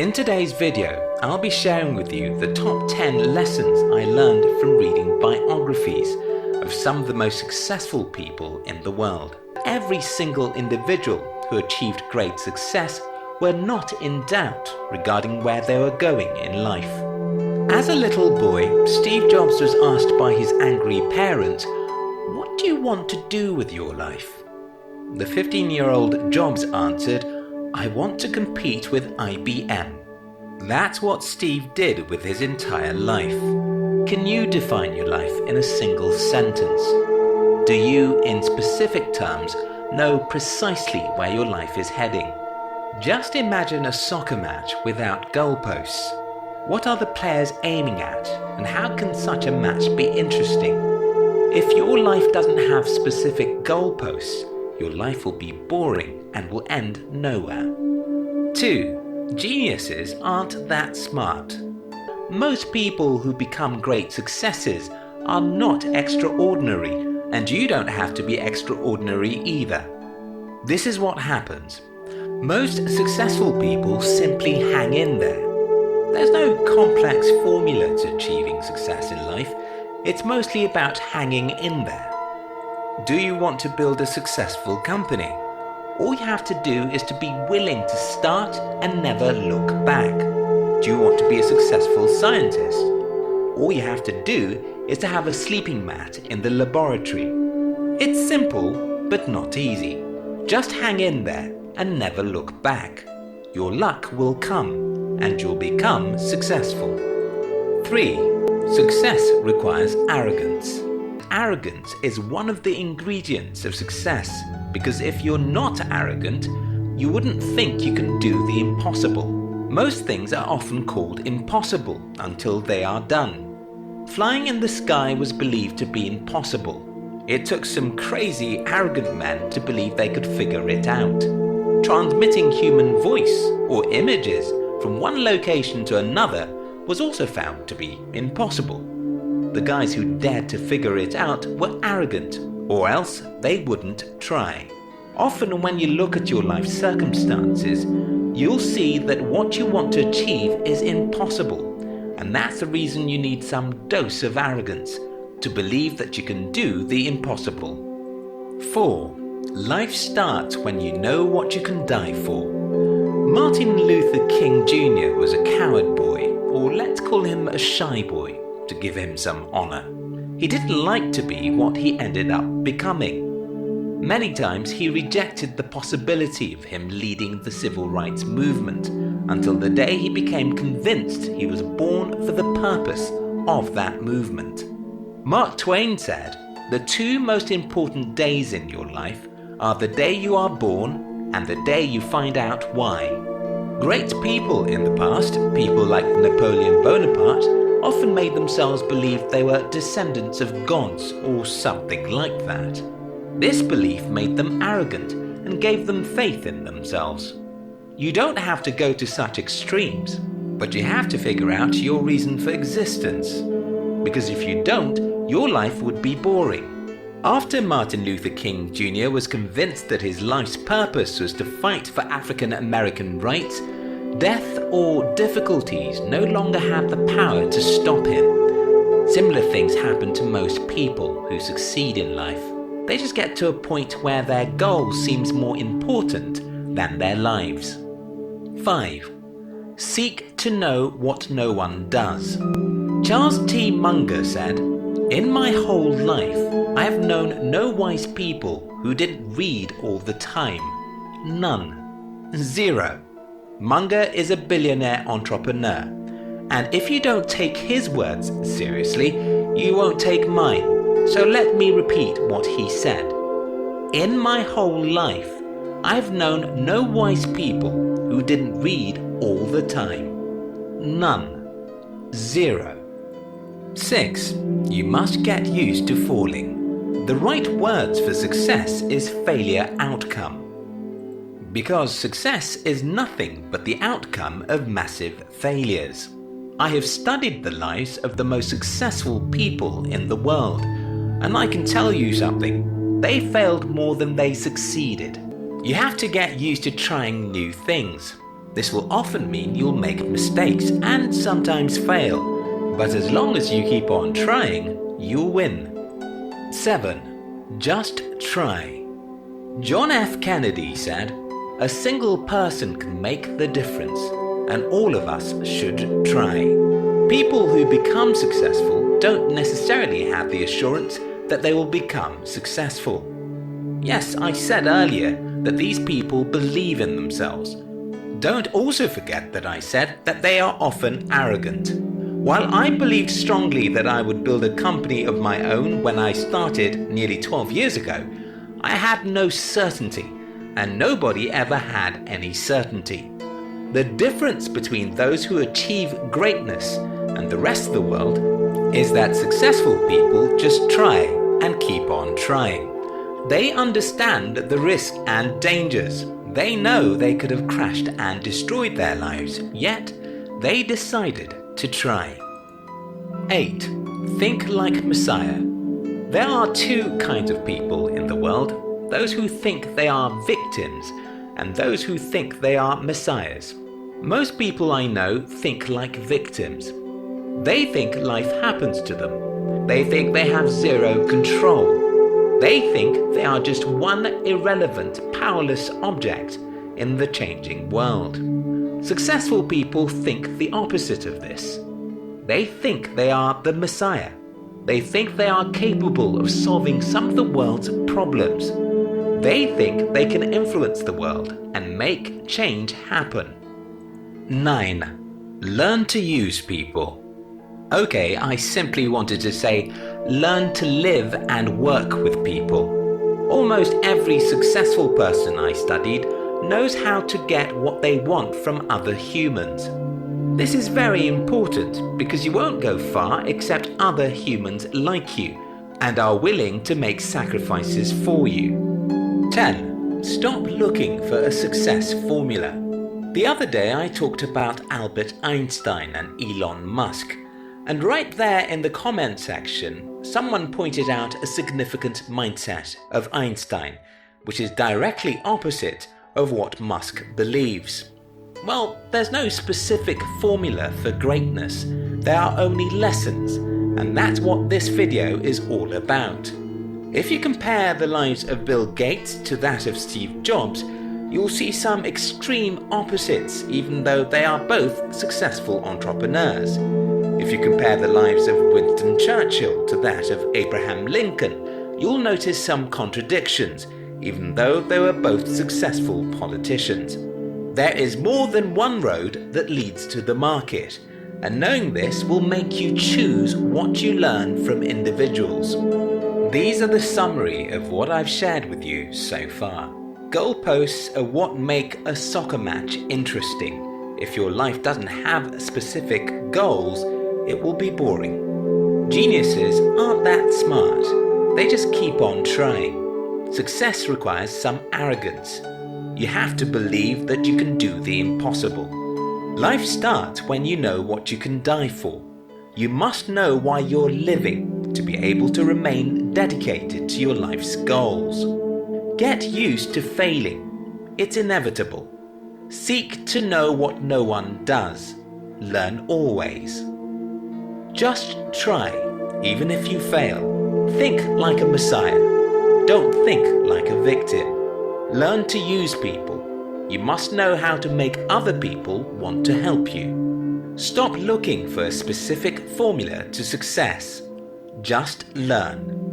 In today's video, I'll be sharing with you the top 10 lessons I learned from reading biographies of some of the most successful people in the world. Every single individual who achieved great success were not in doubt regarding where they were going in life. As a little boy, Steve Jobs was asked by his angry parents, "What do you want to do with your life?" The 15-year-old Jobs answered, "I want to compete with IBM." That's what Steve did with his entire life. Can you define your life in a single sentence? Do you, in specific terms, know precisely where your life is heading? Just imagine a soccer match without goalposts. What are the players aiming at, and how can such a match be interesting? If your life doesn't have specific goalposts, your life will be boring and will end nowhere. 2. Geniuses aren't that smart. Most people who become great successes are not extraordinary, and you don't have to be extraordinary either. This is what happens. Most successful people simply hang in there. There's no complex formula to achieving success in life. It's mostly about hanging in there. Do you want to build a successful company? All you have to do is to be willing to start and never look back. Do you want to be a successful scientist? All you have to do is to have a sleeping mat in the laboratory. It's simple, but not easy. Just hang in there and never look back. Your luck will come, and you'll become successful. 3. Success requires arrogance. Arrogance is one of the ingredients of success, because if you're not arrogant, you wouldn't think you can do the impossible. Most things are often called impossible until they are done. Flying in the sky was believed to be impossible. It took some crazy, arrogant men to believe they could figure it out. Transmitting human voice or images from one location to another was also found to be impossible. The guys who dared to figure it out were arrogant, or else they wouldn't try. Often when you look at your life circumstances, you'll see that what you want to achieve is impossible, and that's the reason you need some dose of arrogance to believe that you can do the impossible. 4. Life starts when you know what you can die for. Martin Luther King Jr. was a coward boy, or let's call him a shy boy, to give him some honor. He didn't like to be what he ended up becoming. Many times he rejected the possibility of him leading the civil rights movement until the day he became convinced he was born for the purpose of that movement. Mark Twain said, "The two most important days in your life are the day you are born and the day you find out why." Great people in the past, people like Napoleon Bonaparte, often made themselves believe they were descendants of gods or something like that. This belief made them arrogant and gave them faith in themselves. You don't have to go to such extremes, but you have to figure out your reason for existence. Because if you don't, your life would be boring. After Martin Luther King Jr. was convinced that his life's purpose was to fight for African American rights, death or difficulties no longer had the power to stop him. Similar things happen to most people who succeed in life. They just get to a point where their goal seems more important than their lives. 5. Seek to know what no one does. Charles T. Munger said, "In my whole life, I have known no wise people who didn't read all the time. None. Zero." Munger is a billionaire entrepreneur, and if you don't take his words seriously, you won't take mine. So let me repeat what he said. "In my whole life, I've known no wise people who didn't read all the time. None. Zero." 6. You must get used to falling. The right words for success is failure outcome. Because success is nothing but the outcome of massive failures. I have studied the lives of the most successful people in the world, and I can tell you something. They failed more than they succeeded. You have to get used to trying new things. This will often mean you'll make mistakes and sometimes fail, but as long as you keep on trying, you'll win. 7. Just try. John F. Kennedy said, "A single person can make the difference, and all of us should try." People who become successful don't necessarily have the assurance that they will become successful. Yes, I said earlier that these people believe in themselves. Don't also forget that I said that they are often arrogant. While I believed strongly that I would build a company of my own when I started nearly 12 years ago, I had no certainty, and nobody ever had any certainty. The difference between those who achieve greatness and the rest of the world is that successful people just try and keep on trying. They understand the risk and dangers. They know they could have crashed and destroyed their lives, yet they decided to try. 8. Think like Messiah. There are two kinds of people in the world, those who think they are victims and those who think they are messiahs. Most people I know think like victims. They think life happens to them. They think they have zero control. They think they are just one irrelevant, powerless object in the changing world. Successful people think the opposite of this. They think they are the Messiah. They think they are capable of solving some of the world's problems. They think they can influence the world and make change happen. 9. Learn to use people. Okay, I simply wanted to say, learn to live and work with people. Almost every successful person I studied knows how to get what they want from other humans. This is very important because you won't go far except other humans like you and are willing to make sacrifices for you. 10. Stop looking for a success formula. The other day I talked about Albert Einstein and Elon Musk. And right there in the comment section, someone pointed out a significant mindset of Einstein, which is directly opposite of what Musk believes. Well, there's no specific formula for greatness. There are only lessons, and that's what this video is all about. If you compare the lives of Bill Gates to that of Steve Jobs, you'll see some extreme opposites, even though they are both successful entrepreneurs. If you compare the lives of Winston Churchill to that of Abraham Lincoln, you'll notice some contradictions, even though they were both successful politicians. There is more than one road that leads to the market, and knowing this will make you choose what you learn from individuals. These are the summary of what I've shared with you so far. Goalposts are what make a soccer match interesting. If your life doesn't have specific goals, it will be boring. Geniuses aren't that smart. They just keep on trying. Success requires some arrogance. You have to believe that you can do the impossible. Life starts when you know what you can die for. You must know why you're living to be able to remain dedicated to your life's goals. Get used to failing. It's inevitable. Seek to know what no one does. Learn always. Just try, even if you fail. Think like a messiah. Don't think like a victim. Learn to use people. You must know how to make other people want to help you. Stop looking for a specific formula to success. Just learn.